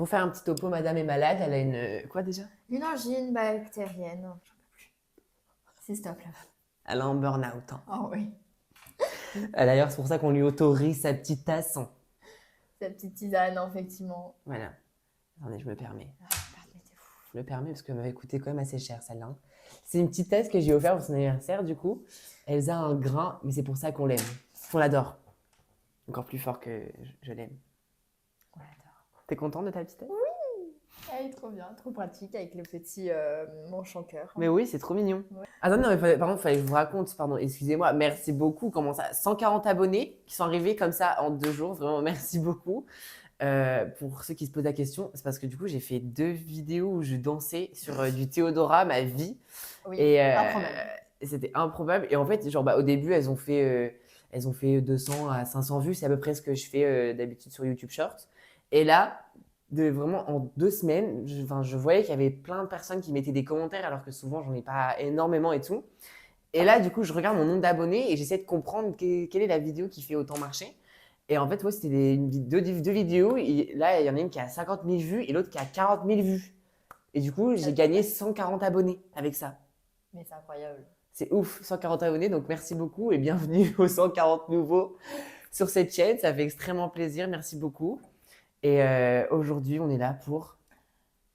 Pour faire un petit topo, madame est malade, elle a une... Quoi déjà? Une angine bactérienne. J'en peux plus. C'est stop là. Elle a un burn-out. Hein. Ah oui. D'ailleurs, c'est pour ça qu'on lui autorise sa petite tasse. Sa petite tisane, effectivement. Voilà. Attendez, je me permets. Ah, t'es fou. Je me permets parce qu'elle m'avait coûté quand même assez cher celle-là. Hein. C'est une petite tasse que j'ai offerte pour son anniversaire du coup. Elsa a un grain, mais c'est pour ça qu'on l'aime. Qu'on l'adore. Encore plus fort que je l'aime. On l'adore. T'es contente de ta petite tasse? Elle est trop bien, trop pratique avec le petit manche en cœur. Mais oui, c'est trop mignon. Ouais. Attends, non, mais par contre, il fallait que je vous raconte, pardon, excusez-moi, merci beaucoup. Comment ça? 140 abonnés qui sont arrivés comme ça en 2 jours, vraiment merci beaucoup. Pour ceux qui se posent la question, c'est parce que du coup, j'ai fait 2 vidéos où je dansais sur du Théodora, ma vie. Oui, Et improbable. c'était improbable. Et en fait, genre, au début, elles ont fait 200 à 500 vues. C'est à peu près ce que je fais d'habitude sur YouTube Shorts. Et là, vraiment en 2 semaines, je voyais qu'il y avait plein de personnes qui mettaient des commentaires alors que souvent, j'en ai pas énormément et tout. Et là, du coup, je regarde mon nombre d'abonnés et j'essaie de comprendre quelle est la vidéo qui fait autant marcher. Et en fait, ouais, c'était deux vidéos. Et là, il y en a une qui a 50 000 vues et l'autre qui a 40 000 vues. Et du coup, j'ai gagné 140 abonnés avec ça. Mais c'est incroyable. C'est ouf, 140 abonnés. Donc, merci beaucoup et bienvenue aux 140 nouveaux sur cette chaîne. Ça fait extrêmement plaisir. Merci beaucoup. Et aujourd'hui, on est là pour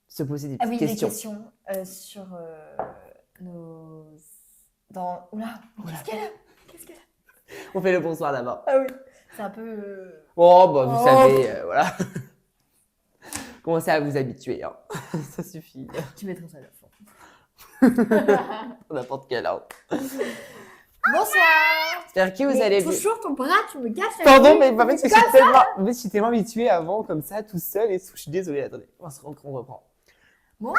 se poser des petites questions. Des questions sur nos... Dans... Oula, qu'est-ce qu'elle a On fait le bonsoir d'abord. Ah oui, c'est un peu... Oh, bah, vous savez, voilà. Commencez à vous habituer, hein. Ça suffit. Tu mettras ça à la fin. N'importe quel ordre. Bonsoir. J'espère que vous allez bien. Toujours ton bras, tu me casses la Pardon, gueule. mais en fait, je suis tellement habituée avant, comme ça, tout seul, et je suis désolée. Attendez, on reprend. Bon,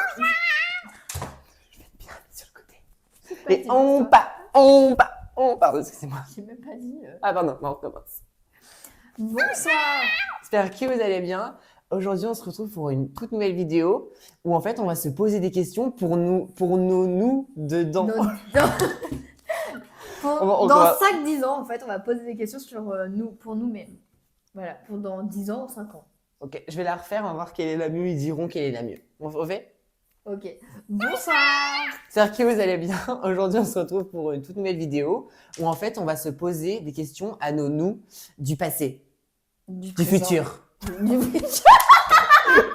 Je vais être bien sur le côté. Et on part, excusez-moi. j'ai même pas dit... Ah pardon, on recommence. Bonsoir. J'espère que vous allez bien. Aujourd'hui, on se retrouve pour une toute nouvelle vidéo où en fait, on va se poser des questions pour nous dedans. Dans 5-10 ans, en fait, on va poser des questions sur pour nous-mêmes. Voilà, pour dans 10 ans ou 5 ans. Ok, je vais la refaire, on va voir quelle est la mieux. Ils diront quelle est la mieux. On refait? Ok. Bonsoir. J'espère que vous allez bien. Aujourd'hui, on se retrouve pour une toute nouvelle vidéo où en fait, on va se poser des questions à nos nous du passé, du futur. Du futur.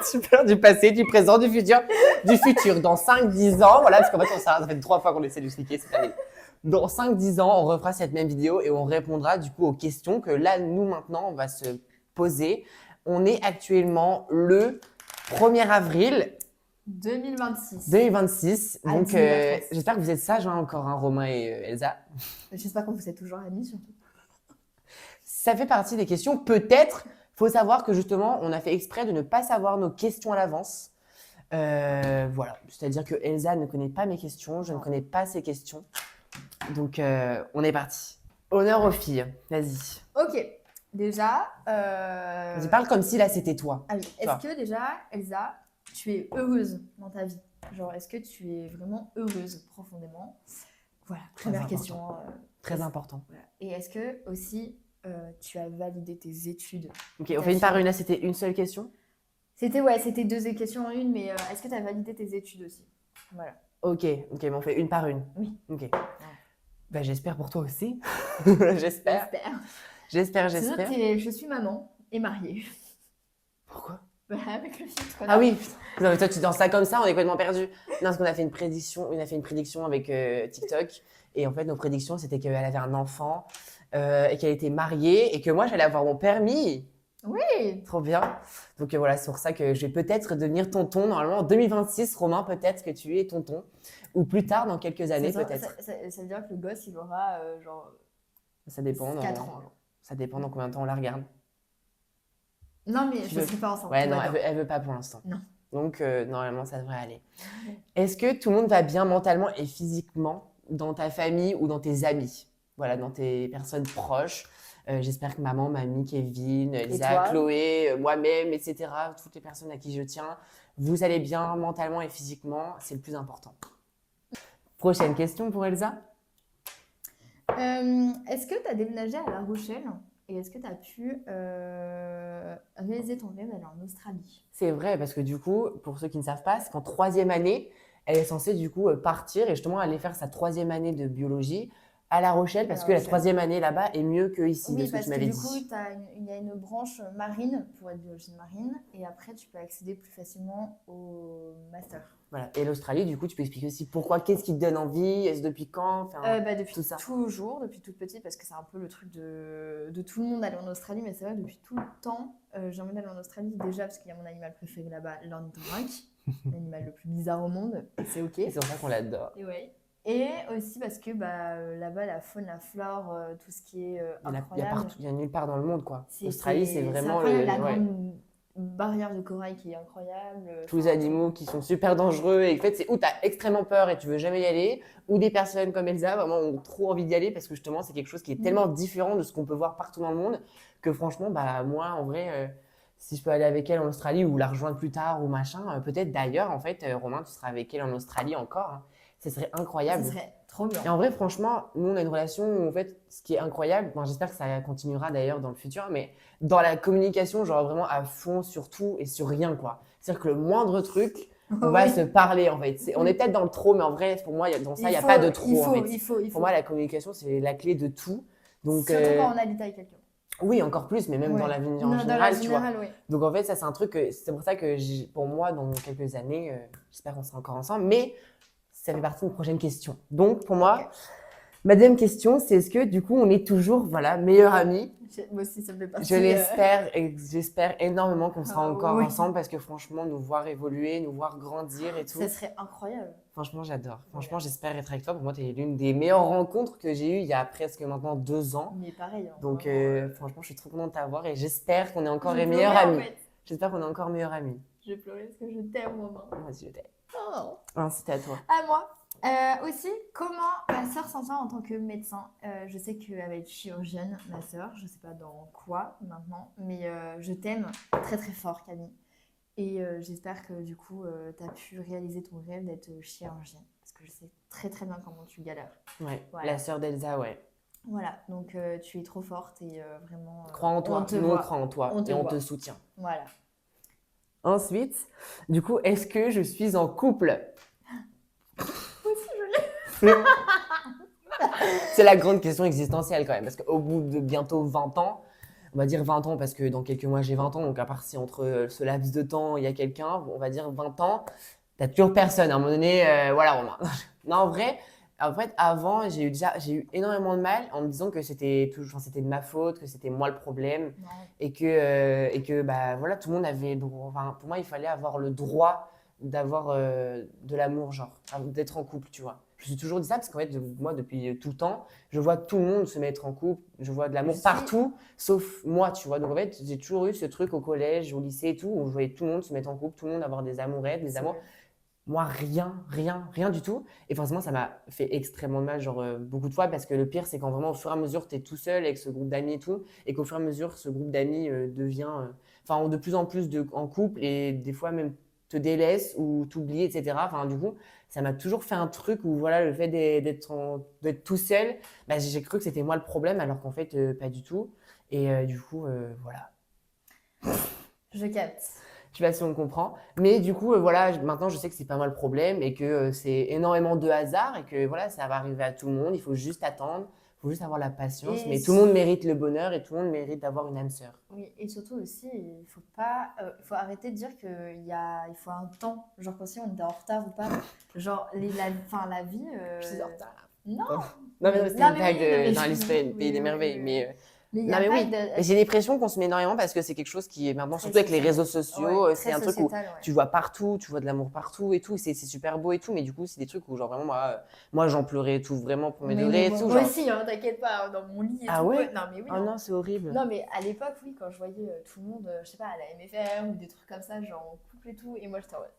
Super, du passé, du présent, du futur. Du futur, dans 5-10 ans, voilà, parce qu'en fait, ça fait 3 fois qu'on essaie d'expliquer cette année. Dans 5-10 ans, on refera cette même vidéo et on répondra du coup aux questions que là, nous, maintenant, on va se poser. On est actuellement le 1er avril 2026. 2026. À Donc, 10h13. j'espère que vous êtes sages hein, encore, hein, Romain et Elsa. J'espère que vous êtes toujours amis, surtout. Ça fait partie des questions. Peut-être, faut savoir que justement, on a fait exprès de ne pas savoir nos questions à l'avance. Voilà, c'est-à-dire que Elsa ne connaît pas mes questions, je ne connais pas ses questions. Donc, on est parti. Honneur aux filles, vas-y. Ok, déjà... Vas-y, parle comme si là, c'était toi. Ah oui. Est-ce que déjà, Elsa, tu es heureuse dans ta vie? Genre, est-ce que tu es vraiment heureuse profondément? Voilà, première question. Très important. Voilà. Et est-ce que aussi, tu as validé tes études? Ok, on fait une par une. Là, c'était une seule question? C'était 2 questions en une, mais est-ce que tu as validé tes études aussi? Voilà. Ok, mais on fait une par une. Oui. Ok. Bah, j'espère pour toi aussi. J'espère. Sinon, je suis maman et mariée. Pourquoi? Bah, avec le filtre. Ah oui, non, mais toi tu danses ça comme ça, on est complètement perdu. Non, parce qu'on a fait une prédiction, avec TikTok. Et en fait, nos prédictions, c'était qu'elle avait un enfant et qu'elle était mariée et que moi, j'allais avoir mon permis. Oui. Trop bien. Donc voilà, c'est pour ça que je vais peut-être devenir tonton. Normalement, en 2026, Romain, peut-être que tu es tonton. Ou plus tard, dans quelques années, peut-être. Ça veut dire que le gosse, il aura genre Ça dépend. 4 ans. Ça dépend dans combien de temps on la regarde. Non, mais je ne suis pas enceinte. Ouais, non, elle veut pas pour l'instant. Non. Donc, normalement, ça devrait aller. Est-ce que tout le monde va bien mentalement et physiquement dans ta famille ou dans tes amis? Voilà, dans tes personnes proches. J'espère que maman, mamie, Kevin, Elsa, Chloé, moi-même, etc., toutes les personnes à qui je tiens, vous allez bien mentalement et physiquement, c'est le plus important. Prochaine question pour Elsa. Est-ce que tu as déménagé à La Rochelle Et est-ce que tu as pu réaliser ton rêve d'aller en Australie? C'est vrai, parce que du coup, pour ceux qui ne savent pas, c'est qu'en troisième année, elle est censée du coup partir et justement aller faire sa troisième année de biologie à La Rochelle, À parce La que la Rochelle. troisième année là-bas est mieux que ici, de Oui, ce que parce tu que m'avais du coup, dit. il y a une branche marine pour être biologie marine et après, tu peux accéder plus facilement au master. Voilà. Et l'Australie, du coup, tu peux expliquer aussi pourquoi, qu'est-ce qui te donne envie, est-ce depuis quand, enfin, Depuis tout ça. toujours, depuis toute petite, parce que c'est un peu le truc de tout le monde d'aller en Australie, mais c'est vrai, depuis tout le temps, j'ai envie d'aller en Australie déjà parce qu'il y a mon animal préféré là-bas, l'ornithorynque, l'animal le plus bizarre au monde, et c'est ok. Et c'est pour ça qu'on l'adore. Et ouais. Et aussi parce que là-bas, la faune, la flore, tout ce qui est incroyable. Il y a nulle part dans le monde, quoi. C'est L'Australie, c'est vraiment incroyable, la ouais, grande barrière de corail qui est incroyable. tous les animaux qui sont super dangereux. Et en fait, c'est où tu as extrêmement peur et tu veux jamais y aller, ou des personnes comme Elsa vraiment ont trop envie d'y aller parce que justement, c'est quelque chose qui est tellement différent de ce qu'on peut voir partout dans le monde que franchement, bah, moi, en vrai, si je peux aller avec elle en Australie ou la rejoindre plus tard ou machin, peut-être d'ailleurs, en fait, Romain, tu seras avec elle en Australie encore. Hein. Ce serait incroyable. Ça serait trop bien. Et en vrai, franchement, nous, on a une relation où, en fait, ce qui est incroyable, bon, j'espère que ça continuera d'ailleurs dans le futur, mais dans la communication, genre vraiment à fond sur tout et sur rien, quoi. C'est-à-dire que le moindre truc, on va se parler, en fait. On est peut-être dans le trop, mais en vrai, pour moi, dans ça, il n'y a pas de trop, en fait. Pour moi, la communication, c'est la clé de tout. Donc, surtout quand on habite avec quelqu'un. oui, encore plus, mais même dans la vie en général, tu vois. Oui. Donc, en fait, ça, c'est un truc, c'est pour ça que pour moi, dans quelques années, j'espère qu'on sera encore ensemble, mais ça fait partie de une prochaine question. Donc, pour moi, ma deuxième question, c'est est-ce que du coup, on est toujours, voilà, meilleurs amis? Moi aussi, ça me fait partie. Je l'espère et j'espère énormément qu'on sera encore oui. ensemble parce que franchement, nous voir évoluer, nous voir grandir et tout. Ça serait incroyable. Franchement, j'adore. Franchement, j'espère être avec toi. Pour moi, tu es l'une des meilleures rencontres que j'ai eues il y a presque maintenant 2 ans. Mais pareil. Hein, donc, franchement, je suis trop contente de t'avoir et j'espère qu'on est encore Je les meilleurs pleurais, amis. en fait. J'espère qu'on est encore meilleurs amis. Je pleurais parce que je t'aime, maman. Moi aussi, je t'aime. Oh. C'était à toi. À moi. Aussi, comment ma sœur s'en sort en tant que médecin. Je sais qu'elle va être chirurgienne, ma sœur. Je sais pas dans quoi maintenant, mais je t'aime très très fort, Camille. Et j'espère que du coup, tu as pu réaliser ton rêve d'être chirurgienne. Parce que je sais très très bien comment tu galères. Ouais, voilà. La sœur d'Elsa, ouais. Voilà, donc tu es trop forte et vraiment. Crois en toi, nous on croit en toi et on te soutient. Voilà. Ensuite, du coup, est-ce que je suis en couple? C'est la grande question existentielle quand même, parce qu'au bout de bientôt 20 ans, on va dire 20 ans parce que dans quelques mois j'ai 20 ans, donc à part si entre ce laps de temps il y a quelqu'un, on va dire 20 ans, t'as toujours personne. À un moment donné, voilà Romain. Non, en vrai, en fait, avant, j'ai eu énormément de mal en me disant que c'était de ma faute, que c'était moi le problème et que bah, voilà, tout le monde avait le droit. Enfin, pour moi, il fallait avoir le droit d'avoir de l'amour, genre, d'être en couple, tu vois. Je me suis toujours dit ça parce qu'en fait, moi, depuis tout le temps, je vois tout le monde se mettre en couple, je vois de l'amour partout, sauf moi, tu vois. Donc en fait, j'ai toujours eu ce truc au collège, au lycée et tout, où je voyais tout le monde se mettre en couple, tout le monde avoir des amourettes, des amours. Moi, rien du tout. Et forcément, ça m'a fait extrêmement de mal, genre beaucoup de fois, parce que le pire, c'est quand vraiment au fur et à mesure, tu es tout seul avec ce groupe d'amis et tout, et qu'au fur et à mesure, ce groupe d'amis devient, enfin, de plus en plus en couple, et des fois même te délaisse ou t'oublie, etc. Enfin, du coup, ça m'a toujours fait un truc où, voilà, le fait d'être tout seul, bah, j'ai cru que c'était moi le problème, alors qu'en fait, pas du tout. Et du coup, voilà. Je capte. Je sais pas si on comprend. Mais du coup, voilà, maintenant, je sais que c'est pas mal le problème et que c'est énormément de hasard et que voilà, ça va arriver à tout le monde. Il faut juste attendre, il faut juste avoir la patience. Mais tout le monde mérite le bonheur et tout le monde mérite d'avoir une âme sœur. Oui, et surtout aussi, il faut arrêter de dire il faut un temps. Genre, quand si on était en retard ou pas. Genre, la vie. Je suis en retard. Non! Non, mais c'était une blague dans Alice Pays des Merveilles. Mais j'ai l'impression qu'on se met énormément parce que c'est quelque chose qui est maintenant, surtout avec les réseaux sociaux, c'est un truc où tu vois partout, tu vois de l'amour partout et tout, c'est super beau et tout, mais du coup, c'est des trucs où, genre, vraiment, moi j'en pleurais et tout, vraiment, pour mes degrés et tout. Moi aussi, hein, t'inquiète pas, dans mon lit et tout. Ah ouais? Non, mais oui. Oh non, c'est horrible. Non, mais à l'époque, oui, quand je voyais tout le monde, je sais pas, à la MFR ou des trucs comme ça, genre en couple et tout, et moi j'étais en mode.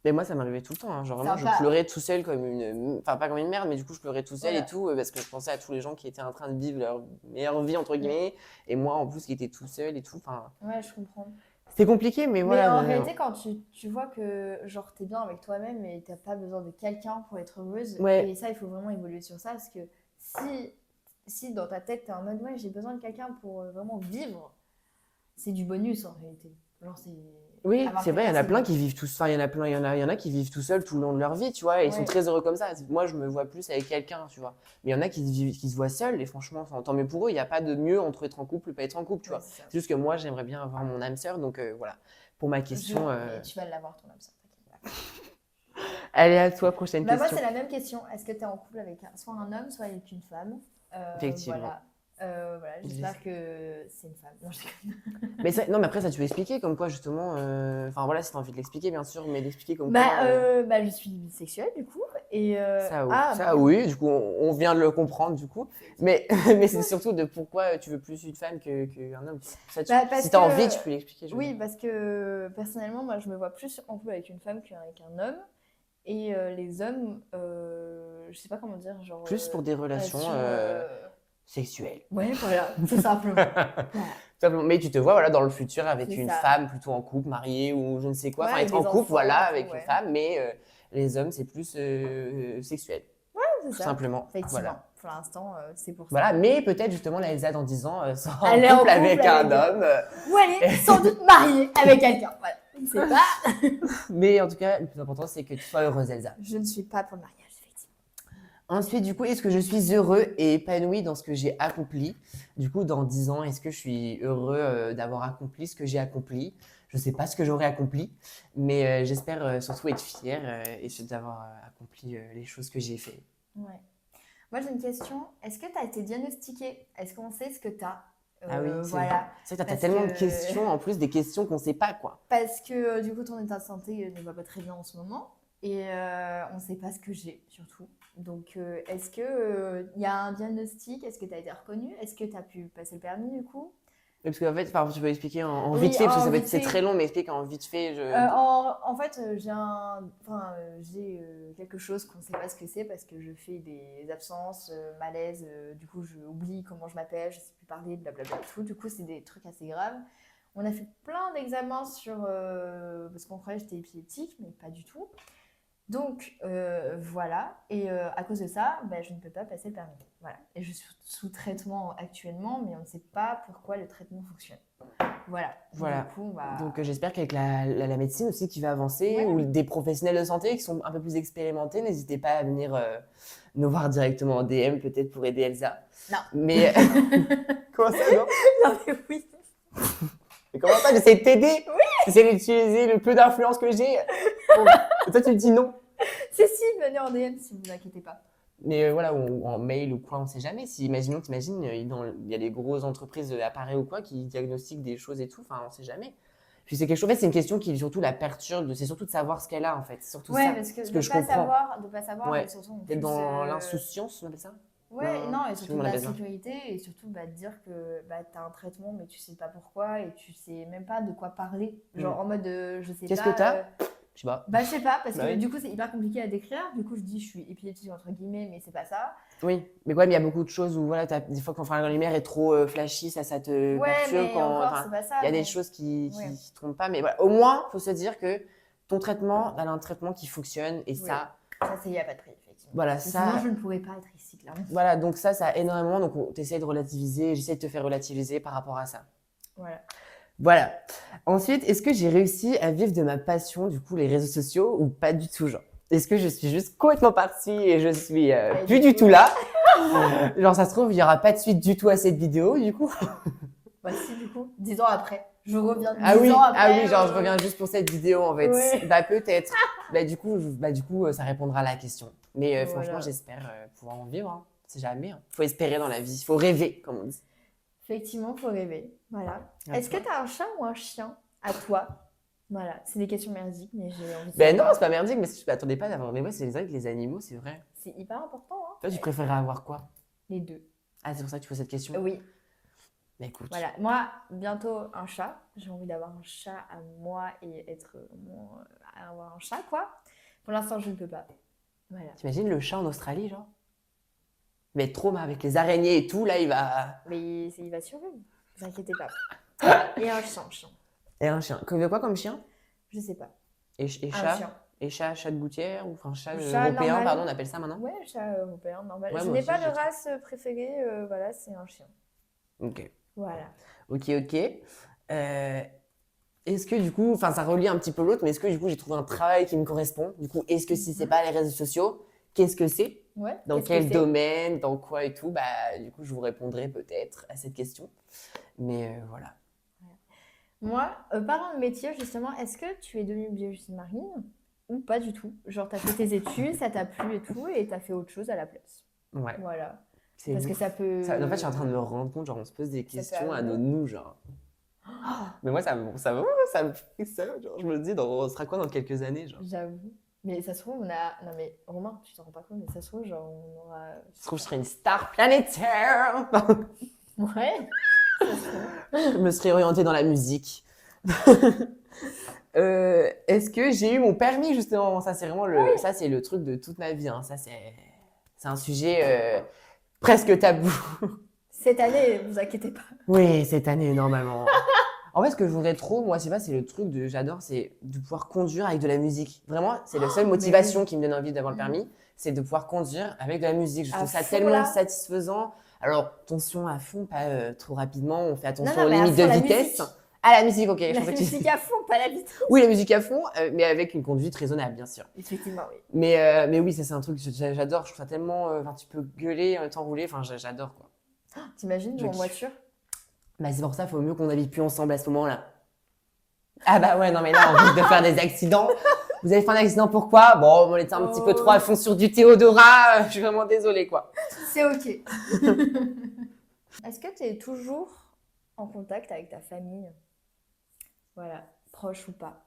Mais moi, ça m'arrivait tout le temps. Hein. Genre, vraiment, je pleurais tout seul comme une. Enfin, pas comme une merde, mais du coup, je pleurais tout seul et tout, parce que je pensais à tous les gens qui étaient en train de vivre leur meilleure vie, entre guillemets, et moi, en plus, qui étais tout seul et tout. Enfin, ouais, je comprends. C'était compliqué, mais voilà. Mais en réalité, quand tu vois que, genre, t'es bien avec toi-même et t'as pas besoin de quelqu'un pour être heureuse, et ça, il faut vraiment évoluer sur ça, parce que si si dans ta tête, t'es en mode, ouais, j'ai besoin de quelqu'un pour vraiment vivre, c'est du bonus en réalité. Genre, c'est... Oui, avoir c'est vrai, il y en quelqu'un, a c'est plein bon. qui vivent tous, enfin, il y en a qui vivent tout seuls tout le long de leur vie, tu vois, et ils sont Ouais, très heureux comme ça. Moi, je me vois plus avec quelqu'un, tu vois. Mais il y en a qui se voient seuls, et franchement, enfin, tant mieux pour eux, il n'y a pas de mieux entre être en couple et pas être en couple, tu ouais, vois. c'est ça. C'est juste que moi, j'aimerais bien avoir mon âme sœur, donc voilà. Pour ma question, Mais tu vas l'avoir, ton âme sœur, t'inquiète. allez à toi, prochaine Bah, moi, question. c'est la même question. Est-ce que tu es en couple avec soit un homme, soit avec une femme? Effectivement. Voilà. Voilà, J'ai- j'espère que c'est une femme. Non, je déconne. Mais non, mais après, ça, tu peux expliquer comme quoi, justement, enfin voilà, si t'as envie de l'expliquer, bien sûr, mais d'expliquer comme quoi. Bah, je suis bisexuelle, du coup. Et, Ça, merde. oui, du coup, on vient de le comprendre, du coup. Mais, mais c'est surtout de pourquoi tu veux plus une femme qu'un homme. Ça, Bah, parce si t'as envie, que... tu peux l'expliquer, je veux Oui, dire. parce que personnellement, moi, je me vois plus en couple avec une femme qu'avec un homme. Et les hommes, je sais pas comment dire, genre. Plus pour des relations sexuelles. Ouais, voilà, tout simplement. Voilà, Simplement. Mais tu te vois voilà, dans le futur avec c'est une ça. femme plutôt en couple, mariée ou je ne sais quoi. Ouais, Enfin, avec être en des couple, enfants voilà, et tout, avec une ouais. femme, mais les hommes, c'est plus sexuel, C'est tout ça. simplement. Effectivement. Voilà. Pour l'instant, c'est pour ça. Voilà, mais peut-être justement la Elsa dans 10 ans sera en Elle est en couple couple avec un avec homme. Ou elle est sans doute mariée avec quelqu'un. Voilà. Je ne sais pas. Mais en tout cas, le plus important, c'est que tu sois heureuse, Elsa. Je ne suis pas pour le mariage, effectivement. Ensuite, du coup, est-ce que je suis heureux et épanoui dans ce que j'ai accompli? Du coup, dans 10 ans, est-ce que je suis heureux d'avoir accompli ce que j'ai accompli? Je ne sais pas ce que j'aurais accompli, mais j'espère surtout être fière et d'avoir accompli les choses que j'ai fait. Ouais. Moi, j'ai une question. Est-ce que tu as été diagnostiquée? Est-ce qu'on sait ce que tu as? Ah oui, c'est Voilà. vrai que tu as Parce tellement de que- questions, en plus des questions qu'on ne sait pas, quoi. Parce que du coup, ton état de santé ne va pas très bien en ce moment. Et on ne sait pas ce que j'ai, surtout. Donc, est-ce qu'il y a un diagnostic? Est-ce que tu as été reconnue? Est-ce que tu as pu passer le permis, du coup? Oui, parce qu'en fait, enfin, tu peux expliquer en Oui, vite fait, parce que en vite c'est fait. très long, mais explique en vite fait. En fait, j'ai quelque chose qu'on ne sait pas ce que c'est parce que je fais des absences, malaises, du coup j'oublie comment je m'appelle, je ne sais plus parler, blablabla, tout. Du coup, c'est des trucs assez graves. On a fait plein d'examens parce qu'on croyait que j'étais épileptique, mais pas du tout. Donc voilà, et à cause de ça, je ne peux pas passer le permis. Voilà. Et je suis sous traitement actuellement, mais on ne sait pas pourquoi le traitement fonctionne. Voilà. Voilà. Du coup, Donc j'espère qu'avec la médecine aussi qui va avancer, Ouais. ou des professionnels de santé qui sont un peu plus expérimentés, n'hésitez pas à venir nous voir directement en DM, peut-être pour aider Elsa. Non. Mais comment ça, non? Non, mais oui. Mais comment ça? J'essaie de t'aider. J'essaie d'utiliser le peu d'influence que j'ai. Et toi, tu me dis non. Si, venez en DM si vous inquiétez pas. Mais voilà, ou en mail ou quoi, on sait jamais. Si, imaginons, t'imagines, il y a des grosses entreprises d'appareils ou quoi qui diagnostiquent des choses et tout. Enfin, on sait jamais. Puis c'est quelque chose, en fait, c'est une question qui surtout la perturbe. C'est surtout de savoir ce qu'elle a, en fait. C'est surtout ça. Parce que Ce de que ne je pas comprends. savoir, Ouais. et surtout en D'être plus, dans l'insouciance, on appelle ça? Ouais, non, et je sais surtout comment on de appelle ça. l'insécurité, et surtout de dire que tu as un traitement, mais tu sais pas pourquoi, et tu sais même pas de quoi parler. Genre en mode, je sais pas. Qu'est-ce que t'as? Je sais pas. Je sais pas, parce Bah que oui. du coup, c'est hyper compliqué à décrire. Du coup, je dis, je suis épileptique, entre guillemets, mais c'est pas ça. Oui, mais quand même, il y a beaucoup de choses où voilà, des fois quand la lumière est trop flashy, ça te Ouais, perturbe. mais encore, c'est pas ça. Il y a des donc- choses qui Ouais. trompent pas, mais voilà. Au moins, il faut se dire que ton traitement, elle a un traitement qui fonctionne et Oui. ça, Ça, c'est, il n'y a pas de prix, effectivement. voilà, Parce que ça, sinon, je ne pourrais pas être ici, clairement. voilà, donc ça a énormément. Donc, on t'essaie de relativiser, j'essaie de te faire relativiser par rapport à ça. Voilà. Voilà. Ensuite, est-ce que j'ai réussi à vivre de ma passion, du coup, les réseaux sociaux ou pas du tout, genre? Est-ce que je suis juste complètement partie et je suis plus du tout là? Genre, ça se trouve, il n'y aura pas de suite du tout à cette vidéo, du coup. Bah si, du coup, 10 ans après. Je reviens 10 Ah oui, ans après. ah oui, genre je reviens juste pour cette vidéo en fait. Ouais. Bah peut-être. Du coup, ça répondra à la question. Mais Voilà. franchement, j'espère pouvoir en vivre. Hein. C'est jamais. Hein. Faut espérer dans la vie. Il faut rêver, comme on dit. Effectivement, faut rêver. Voilà. À Est-ce que toi. tu as un chat ou un chien à toi? Voilà, c'est des questions merdiques, mais j'ai envie de Ben non, savoir. c'est pas merdique, mais je m'attendais pas d'avoir. Mais ouais, c'est vrai que les animaux, c'est vrai. C'est hyper important, hein. Toi, tu préférerais avoir quoi? Les deux. Ah, c'est pour ça que tu poses cette question? Oui, Bah écoute. voilà. Moi, bientôt un chat. J'ai envie d'avoir un chat à moi et avoir un chat, quoi. Pour l'instant, je ne peux pas. Voilà. T'imagines le chat en Australie, genre? Il va être trauma avec les araignées et tout, là, il va. Mais il va survivre. Ne vous inquiétez pas. Et un chien. Et un chien. Quoi comme chien? Je sais pas. Et Un chat? chien. Et chat de gouttière, ou enfin chat Chat européen, normal. pardon, on appelle ça maintenant? Ouais, chat européen, normal. Ouais, Je moi n'ai aussi, pas j'ai de trop. race préférée, voilà, c'est un chien. Ok. Voilà. Ok, ok. Euh, Est-ce que du coup, enfin ça relie un petit peu l'autre, mais est-ce que du coup j'ai trouvé un travail qui me correspond? Du coup, est-ce que si c'est Mhm. pas les réseaux sociaux, qu'est-ce que c'est? Ouais, Dans qu'est-ce que quel c'est? domaine? Dans quoi et tout? Bah, du coup, je vous répondrai peut-être à cette question. Mais voilà. Moi, parlant de métier, justement, est-ce que tu es devenue biologiste marine ou pas du tout? Genre, t'as fait tes études, ça t'a plu et tout, et t'as fait autre chose à la place. Ouais, Voilà. c'est Parce que ouf. ça peut... En fait, je suis en train de me rendre compte, genre, on se pose des Ça peut questions à nos arriver. nous, genre. Mais moi, ça me fait ça. Genre, je me dis, on sera quoi dans quelques années, genre? J'avoue. Mais ça se trouve, on a... Non mais, Romain, tu t'en rends pas compte, mais ça se trouve, genre, on aura... Ça se trouve, je serai une star planétaire. Ouais, ça se trouve. Je me serais orientée dans la musique. Est-ce que j'ai eu mon permis justement? Ça c'est vraiment ça c'est le truc de toute ma vie, hein. Ça c'est un sujet presque tabou. Cette année, vous inquiétez pas. Oui, cette année normalement. En fait, ce que je voudrais trop, moi, je sais pas, c'est le truc de j'adore, c'est de pouvoir conduire avec de la musique. Vraiment, c'est la seule motivation oui. qui me donne envie d'avoir le permis, c'est de pouvoir conduire avec de la musique. Je À trouve ça fond, tellement là. satisfaisant. Alors, attention à fond, pas trop rapidement. On fait attention Non, aux mais à limites de fond, la vitesse. musique. Ah, la musique, ok. Je La pensais que tu musique à fond, pas la vitesse. Oui, la musique à fond, mais avec une conduite raisonnable, bien sûr. Effectivement, oui. Mais oui, ça c'est un truc que j'adore. Je trouve ça tellement. Enfin, tu peux gueuler en étant roulé. Enfin, j'adore quoi. T'imagines, Je en kiffe. voiture? Bah, c'est pour ça, il faut mieux qu'on n'habite plus ensemble à ce moment-là. Ah bah ouais, non mais là, on risque de faire des accidents. Vous avez fait un accident, pourquoi? Bon, on était un petit peu trop à fond sur du Théodora. Je suis vraiment désolée, quoi. C'est ok. Est-ce que tu es toujours en contact avec ta famille? Voilà, proche ou pas?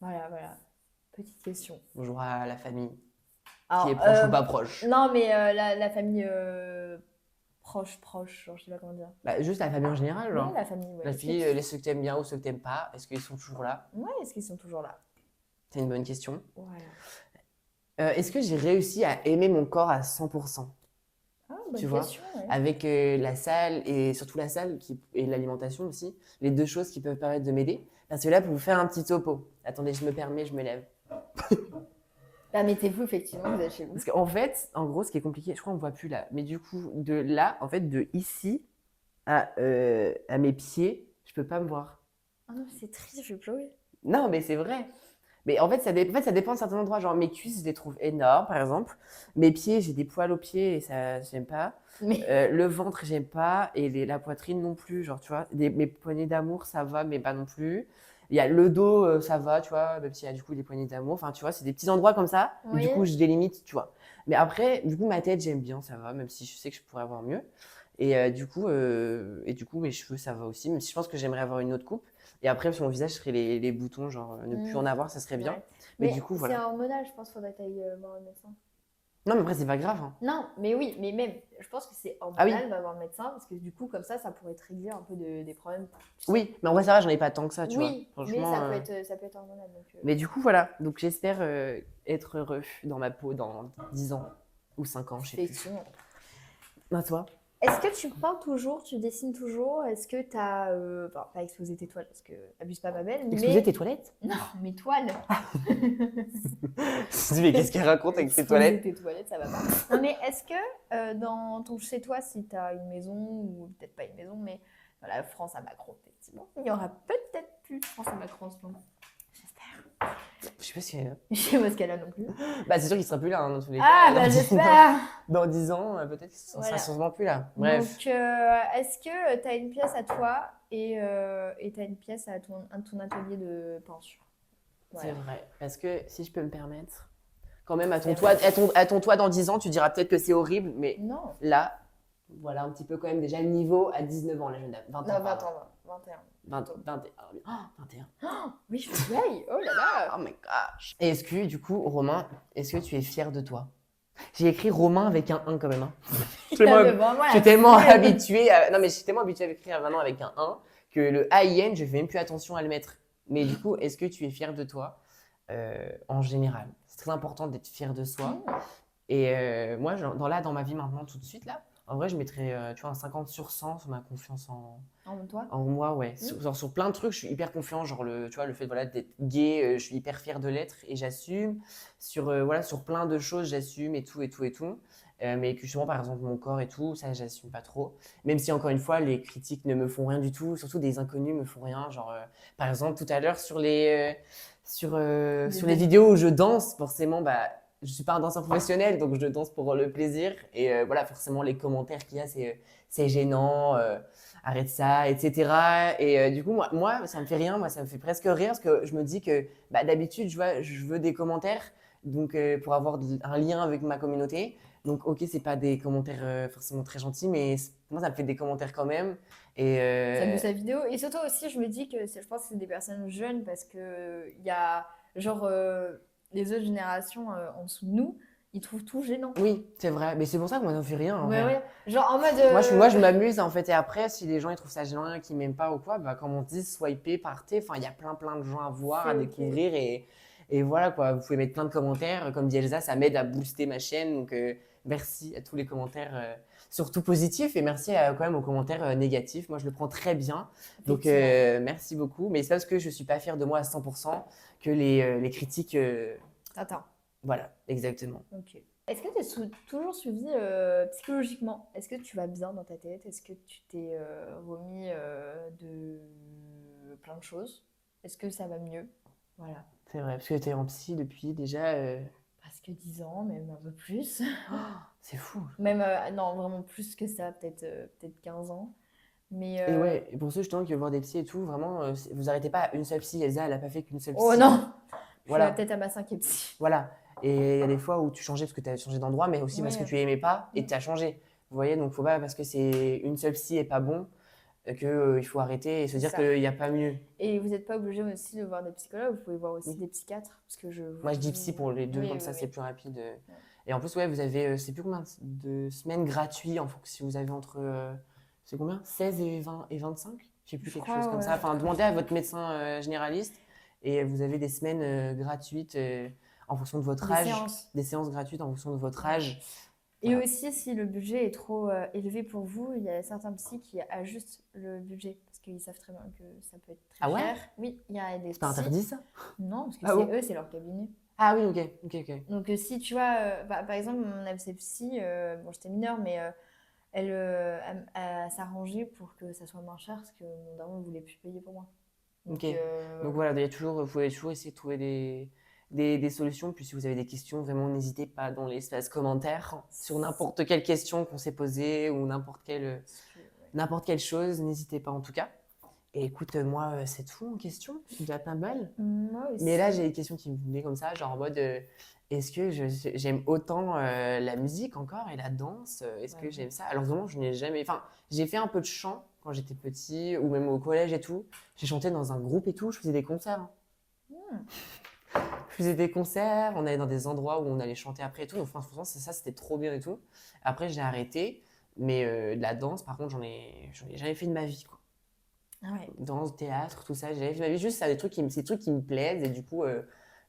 Voilà, voilà. Petite question. Bonjour à la famille, Alors, qui est proche ou pas proche. Non, mais la famille proche, genre, je sais pas comment dire. Bah, juste la famille en général, genre. Ouais, la famille, ouais. La fille, les ceux que t'aimes bien ou ceux que t'aimes pas, est-ce qu'ils sont toujours là? Ouais, est-ce qu'ils sont toujours là? C'est une bonne question. Voilà. Est-ce que j'ai réussi à aimer mon corps à 100%? Ah, bonne Tu vois, question, ouais. avec la salle et surtout la salle et l'alimentation aussi, les deux choses qui peuvent permettre de m'aider. Parce que là, pour vous faire un petit topo, attendez, je me permets, je me lève. Là, mettez-vous, effectivement, vous êtes chez vous. Parce qu'en fait, en gros, ce qui est compliqué, je crois qu'on ne voit plus là, mais du coup, de là, en fait, de ici à mes pieds, je peux pas me voir. Ah non, c'est triste, je vais pleurer. Non, mais c'est vrai. Mais en fait, ça dépend de certains endroits. Genre, mes cuisses, je les trouve énormes, par exemple. Mes pieds, j'ai des poils aux pieds et ça, j'aime pas. Mais Le ventre, j'aime pas. Et la poitrine non plus. Genre, tu vois, mes poignées d'amour, ça va, mais pas non plus. Il y a le dos, ça va, tu vois, même s'il y a du coup des poignées d'amour. Enfin, tu vois, c'est des petits endroits comme ça. où, Oui. Du coup, je délimite, tu vois. Mais après, du coup, ma tête, j'aime bien, ça va, même si je sais que je pourrais avoir mieux. Et du coup, mes cheveux, ça va aussi. Même si je pense que j'aimerais avoir une autre coupe. Et après, sur mon visage, ce serait les boutons, genre ne plus en avoir, ça serait bien. Ouais. Mais Mais du coup, c'est voilà. hormonal, je pense, faudrait que tu ailles voir le médecin. Non, mais après, c'est pas grave, hein. Non, mais oui, mais même, je pense que c'est Ah hormonal oui. de voir le médecin parce que du coup, comme ça pourrait te régler un peu des problèmes. tu sais. Oui, mais en vrai, ça va, j'en ai pas tant que ça, tu vois. Oui, mais Franchement. ça peut être hormonal. Donc, Mais du coup, voilà. Donc, j'espère être heureux dans ma peau dans 10 ans ou 5 ans, je sais plus. effectivement. À toi? Est-ce que tu peins toujours, tu dessines toujours? Est-ce que tu as, pas exposé tes toiles parce que abuse pas ma belle, Exposer mais tes toilettes? non, mes toiles. Mais qu'est-ce qu'elle raconte avec ses Exposer toilettes? tes toilettes, ça va pas. Non, mais est-ce que dans ton chez toi, si tu as une maison ou peut-être pas une maison, mais voilà, France à Macron, effectivement, il y aura peut-être plus de France à Macron en ce moment. J'espère. Je sais pas si. Je sais pas ce qu'elle a non plus. Bah, c'est sûr qu'il sera plus là, hein, dans tous les cas. Ah, bah Dans 10 ans. j'espère. Dans 10 ans, peut-être qu'il Voilà. sera sûrement plus là. Bref. Donc, est-ce que tu as une pièce à toi et tu as une pièce à ton atelier de peinture? C'est Voilà. vrai. Parce que si je peux me permettre, quand même, à ton, C'est toit, vrai. à ton toit dans 10 ans, tu diras peut-être que c'est horrible, mais Non. là, voilà un petit peu quand même déjà le niveau à 19 ans, la jeune dame. 20 ans. Non, 20 pardon. ans, 21. 21. Oh, 21. Oui, je suis vieille. Oh là là. Oh my gosh. Et est-ce que, du coup, Romain, est-ce que tu es fier de toi? J'ai écrit Romain avec un 1 quand même. Hein. Je suis tellement habituée à... Non, mais je suis tellement habituée à écrire maintenant avec un 1 que le AIN, je fais même plus attention à le mettre. Mais du coup, est-ce que tu es fier de toi en général? C'est très important d'être fier de soi. Et moi, dans ma vie maintenant, tout de suite, là, En vrai, je mettrais, tu vois, un 50 sur 100 sur ma confiance En toi? en moi, ouais. Mmh. Genre, sur plein de trucs, je suis hyper confiant. Genre, tu vois, le fait voilà, d'être gay, je suis hyper fier de l'être et j'assume. Voilà, sur plein de choses, j'assume et tout, et tout, et tout. Mais que justement, par exemple, mon corps et tout, ça, j'assume pas trop. Même si, encore une fois, les critiques ne me font rien du tout. Surtout des inconnus me font rien. Genre, par exemple, tout à l'heure, Des sur les belles- vidéos où je danse, forcément, bah, je suis pas un danseur professionnel, donc je danse pour le plaisir. Et voilà, forcément, les commentaires qu'il y a, c'est gênant. Arrête ça, etc. Et du coup, moi, ça me fait rien, moi, ça me fait presque rire parce que je me dis que bah, d'habitude, je veux des commentaires donc, pour avoir un lien avec ma communauté. Donc, ok, c'est pas des commentaires forcément très gentils, mais moi, ça me fait des commentaires quand même. Et Ça booste la vidéo. Et surtout aussi, je me dis que je pense que c'est des personnes jeunes parce que il y a genre les autres générations en dessous de nous, ils trouvent tout gênant. oui, c'est vrai, mais c'est pour ça que moi, ça me fait rien en Ouais, vrai. ouais. Genre en mode. Moi, je m'amuse en fait. Et après, si les gens ils trouvent ça gênant, qu'ils m'aiment pas ou quoi, bah, comme on dit, swipez, partez. Enfin, il y a plein de gens à voir, à C'est ok. découvrir. Et voilà quoi. Vous pouvez mettre plein de commentaires. Comme dit Elsa, ça m'aide à booster ma chaîne. Donc, merci à tous les commentaires, surtout positifs. Et merci quand même aux commentaires négatifs. Moi, je le prends très bien. Donc, Effectivement. merci beaucoup. Mais c'est parce que je suis pas fier de moi à 100% que les critiques. Attends. Voilà, exactement. Ok. Est-ce que tu es toujours suivi psychologiquement? Est-ce que tu vas bien dans ta tête? Est-ce que tu t'es remis de plein de choses? Est-ce que ça va mieux? Voilà. C'est vrai. Parce que tu es en psy depuis déjà. Presque 10 ans, même un peu plus. Oh, c'est fou. Même, non, vraiment plus que ça, peut-être 15 ans. Mais, Et ouais, et pour ceux justement qui veulent voir des psys et tout, vraiment, vous arrêtez pas à une seule psy. Elsa, elle a pas fait qu'une seule oh psy. non! Je suis Voilà, peut-être à ma 5e psy. voilà. Et il y a des fois où tu changeais parce que tu as changé d'endroit, mais aussi parce Oui. que tu aimais pas et Mm. tu as changé. Vous voyez, donc faut pas parce que c'est une seule psy et pas bon que il faut arrêter et se C'est dire ça. qu'il n'y a pas mieux. Et vous n'êtes pas obligé aussi de voir des psychologues, vous pouvez voir aussi Oui. des psychiatres. Parce que je Moi, je dis psy pour les deux, Oui, comme oui, ça c'est oui. plus rapide. Ouais. Et en plus, ouais, vous avez, c'est plus combien de semaines gratuits en fonction si vous avez entre, c'est combien? 16 et 20 et 25? Je sais plus, Je quelque chose crois, comme ouais. ça. Enfin, demandez à votre médecin généraliste et vous avez des semaines gratuites en fonction de votre Des âge, séances. des séances gratuites en fonction de votre Ouais. âge. Et Voilà. aussi, si le budget est trop élevé pour vous, il y a certains psys qui ajustent le budget parce qu'ils savent très bien que ça peut être très Ah ouais? cher. Oui, il y a des C'est pas psys. interdit ça? Non, parce que Ah c'est bon? eux, c'est leur cabinet. Ah oui, ok, ok, ok. Donc, si tu vois, par exemple, mon psy, bon, j'étais mineure, mais elle s'arrangeait pour que ça soit moins cher parce que mon daron ne voulait plus payer pour moi. Ok. Donc, Donc voilà, vous pouvez toujours essayer de trouver des solutions. Puis si vous avez des questions, vraiment, n'hésitez pas dans l'espace commentaire sur n'importe quelle question qu'on s'est posée ou ouais. n'importe quelle chose, n'hésitez pas en tout cas. Et écoute, moi, c'est tout en question, c'est déjà pas mal. Moi Mais aussi. là, j'ai des questions qui me venaient comme ça, genre en mode, est-ce que j'aime autant la musique encore et la danse? Est-ce que Ouais. j'aime ça? Alors vraiment, je n'ai jamais... Enfin, j'ai fait un peu de chant quand j'étais petit, ou même au collège et tout. J'ai chanté dans un groupe et tout, je faisais des concerts, hein. Hmm. Je faisais des concerts, on allait dans des endroits où on allait chanter après et tout. Donc franchement, ça, c'était trop bien et tout. Après, j'ai arrêté. Mais de la danse, par contre, j'en ai jamais fait de ma vie, quoi. Ah ouais. Danse, théâtre, tout ça, j'ai jamais fait de ma vie. Juste, ça, c'est des trucs qui me plaisent et du coup,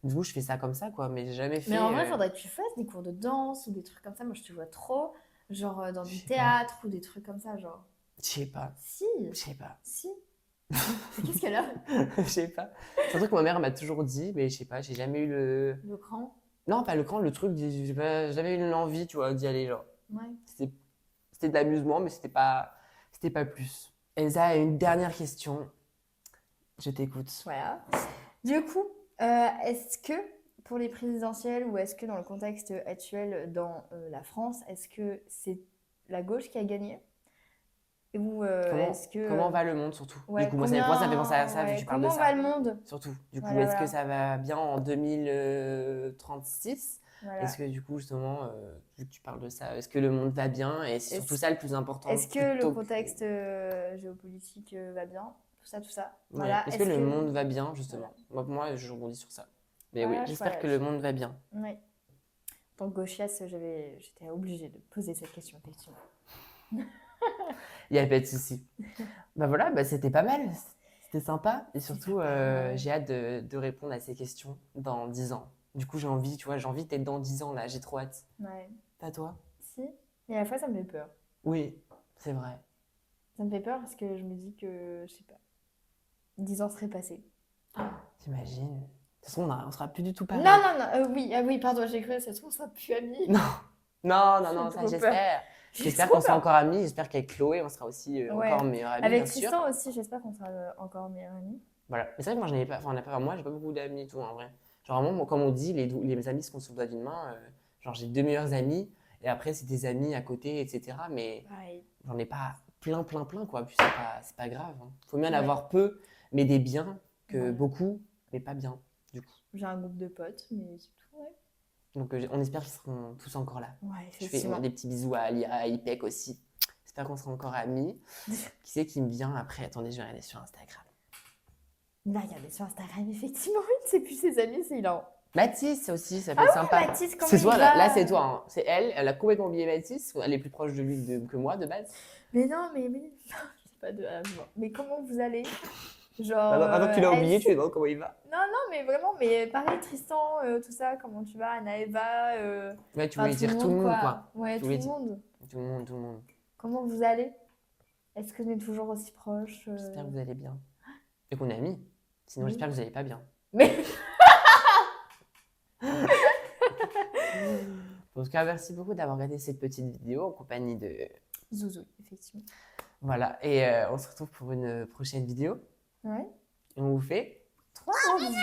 je fais ça comme ça, quoi. Mais j'ai jamais fait. Mais en vrai, il faudrait que tu fasses des cours de danse ou des trucs comme ça. Moi, je te vois trop, genre dans Je du sais pas. théâtre ou des trucs comme ça, genre. Je sais pas. Si, Je sais pas. si. Qu'est-ce qu'elle a? Je sais pas. C'est un truc que ma mère m'a toujours dit, mais je sais pas, j'ai jamais eu le. Le cran? Non, pas le cran, le truc, j'ai jamais eu l'envie, tu vois, d'y aller, genre. Ouais. C'était c'était de l'amusement, mais c'était pas plus. Elsa a une dernière question. Je t'écoute. Voilà. Du coup, est-ce que pour les présidentielles ou est-ce que dans le contexte actuel dans la France, est-ce que c'est la gauche qui a gagné? Ou est-ce que. Comment va le monde, surtout? Ouais, Du coup, moi, ça me fait penser à ça, vu ouais, que tu parles de comment va ça. le monde? Surtout. Du coup, Voilà, est-ce que voilà. ça va bien en 2036? Voilà. Est-ce que, du coup, justement, vu que tu parles de ça, est-ce que le monde va bien? Et c'est surtout ça le plus important. Est-ce que le plutôt contexte géopolitique va bien? Tout ça, tout ça. Ouais. Voilà. Est-ce que le monde va bien, justement? Moi, je rebondis sur ça. Mais oui, Voilà, j'espère que le monde va bien. Oui. En tant que gauchiasse, j'étais obligée de poser cette question, effectivement. Il n'y a pas de souci. Bah voilà, bah c'était pas mal. C'était sympa. Et surtout, pas mal. j'ai hâte de répondre à ces questions dans 10 ans. Du coup, j'ai envie d'être dans 10 ans là. J'ai trop hâte. Ouais. Pas toi? Si. Et à la fois, ça me fait peur. Oui, c'est vrai. Ça me fait peur parce que je me dis que, je sais pas, 10 ans seraient passés. T'imagines? De toute façon, on sera plus du tout Non, pareil. non, non, oui, ah oui, pardon, j'ai cru, ça se trouve, on sera plus amis. Non, non, non, J'ai non, ça trop peur. j'espère. J'ai J'espère trop qu'on sera peur. encore amis. J'espère qu'avec Chloé, on sera aussi encore Ouais. meilleurs amis, Avec bien sûr. Tristan aussi, j'espère qu'on sera encore meilleurs amis. Voilà. Mais c'est vrai que moi, j'en ai pas, enfin, moi, j'ai pas beaucoup d'amis et tout, en vrai. Genre, vraiment, moi, comme on dit, les amis se comptent sur le doigt d'une main. Genre, j'ai deux meilleurs amis et après, c'est des amis à côté, etc. Mais Pareil. j'en ai pas plein, plein, plein, quoi. Puis c'est pas grave, hein. Faut mieux en Ouais. avoir peu, mais des biens, que Voilà. beaucoup, mais pas bien, du coup. J'ai un groupe de potes, mais c'est tout, ouais. Donc, on espère qu'ils seront tous encore là. Ouais, Je fais effectivement. des petits bisous à Ali, à Ipek aussi. J'espère qu'on sera encore amis. Qui c'est qui me vient après? Attendez, je vais regarder sur Instagram. Il a regardé sur Instagram, effectivement, il ne sait plus ses amis, c'est hilarant. Mathis aussi, ça peut être sympa. Mathis, comment C'est il toi, va? là c'est toi, hein. C'est elle a complètement oublié Mathis. Elle est plus proche de lui que moi de base. Mais non, mais oui. Je sais pas de. Mais comment vous allez? Genre. Maintenant que tu l'as oublié, est-ce- tu lui demandes comment il va. Non, non, mais vraiment, mais pareil, Tristan, tout ça, comment tu vas? Anna Eva, Ouais, tu enfin, voulais dire tout le monde, quoi. Ouais, Tu tout voulais le dire monde. tout le monde, tout le monde. Comment vous allez? Est-ce que vous êtes toujours aussi proches? J'espère que vous allez bien. Et qu'on est amis. Sinon, Oui. j'espère que vous allez pas bien. Mais. En tout cas, merci beaucoup d'avoir regardé cette petite vidéo en compagnie de. Zouzou, effectivement. Voilà, et on se retrouve pour une prochaine vidéo. Ouais. Et on vous fait 3 gros bisous.